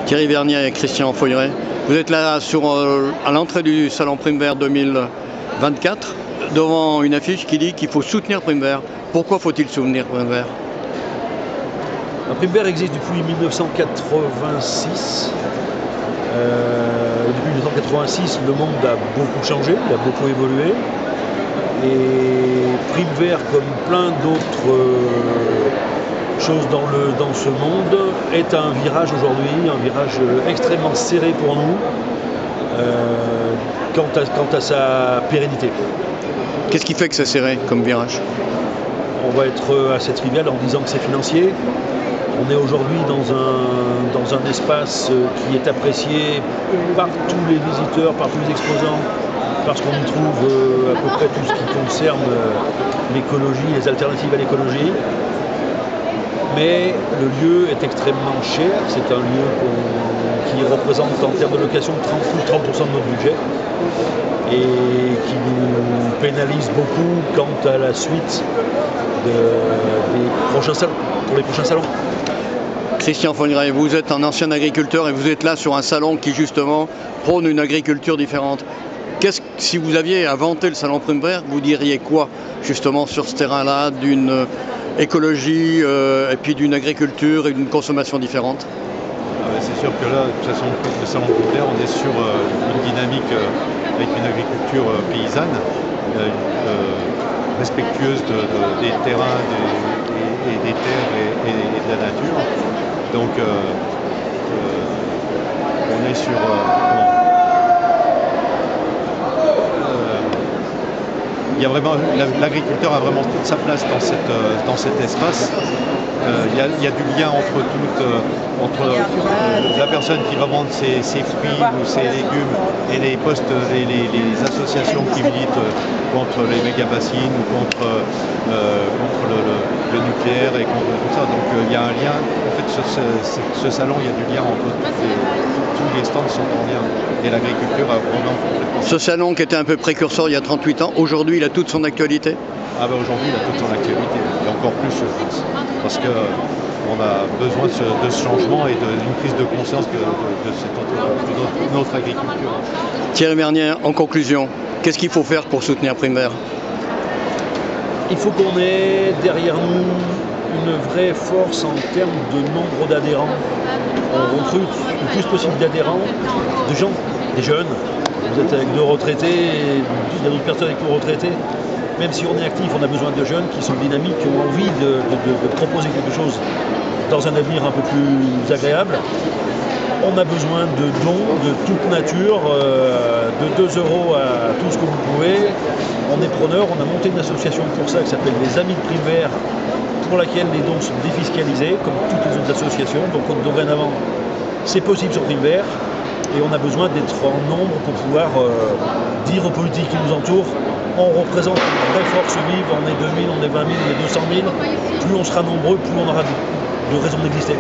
Thierry Vernier et Christian Foyret. Vous êtes là à l'entrée du Salon Prime Vert 2024, devant une affiche qui dit qu'il faut soutenir Prime Vert. Pourquoi faut-il soutenir Prime Vert? Prime Vert existe depuis 1986. Depuis 1986, le monde a beaucoup changé, il a beaucoup évolué. Et Prime Vert, comme plein d'autres choses dans ce monde, est à un virage aujourd'hui, un virage extrêmement serré pour nous quant à sa pérennité. Qui fait que c'est serré comme virage? On va être assez trivial en disant que c'est financier. On est aujourd'hui dans un espace qui est apprécié par tous les visiteurs, par tous les exposants, parce qu'on y trouve à peu près tout ce qui concerne l'écologie, les alternatives à l'écologie. Mais le lieu est extrêmement cher, c'est un lieu qui représente en termes de location plus de 30% de notre budget et qui nous pénalise beaucoup quant à la suite pour les prochains salons. Christian Foyret, vous êtes un ancien agriculteur et vous êtes là sur un salon qui justement prône une agriculture différente. Si vous aviez inventé le salon Prime Vert, vous diriez quoi justement sur ce terrain-là d'une écologie et puis d'une agriculture et d'une consommation différente? C'est sûr que là, de toute façon, le salon Prime Vert, on est sur une dynamique avec une agriculture paysanne, respectueuse des terrains, des terres et de la nature. Donc on est sur il y a vraiment l'agriculteur a vraiment toute sa place dans cet espace. Il y a du lien entre la personne qui va vendre ses fruits ou ses légumes et les associations qui militent contre les méga-bassines ou contre le nucléaire et contre tout ça. Donc il y a un lien. En fait, sur ce salon, il y a du lien entre tous les stands sont en lien. Et l'agriculture a vraiment complètement... Ce salon qui était un peu précurseur il y a 38 ans, aujourd'hui il a toute son actualité? Aujourd'hui il a toute son actualité, et encore plus je pense, parce qu'on a besoin de ce changement et d'une prise de conscience de notre agriculture. Thierry Vernier, en conclusion, qu'est-ce qu'il faut faire pour soutenir Prime Vert? Il faut qu'on ait derrière nous une vraie force en termes de nombre d'adhérents. On recrute le plus possible d'adhérents, de gens, des jeunes. Vous êtes avec deux retraités, et il y a d'autres personnes avec nous retraités. Même si on est actif, on a besoin de jeunes qui sont dynamiques, qui ont envie de proposer quelque chose dans un avenir un peu plus agréable. On a besoin de dons de toute nature, de 2 € à tout ce que vous pouvez. On est preneur, on a monté une association pour ça qui s'appelle les Amis de Prime Vert, pour laquelle les dons sont défiscalisés, comme toutes les autres associations. Donc dorénavant, c'est possible sur Prime Vert. Et on a besoin d'être en nombre pour pouvoir dire aux politiques qui nous entourent, on représente une vraie force vive, on est 2000, on est 20 000, on est 200 000. Plus on sera nombreux, plus on aura de raison d'exister.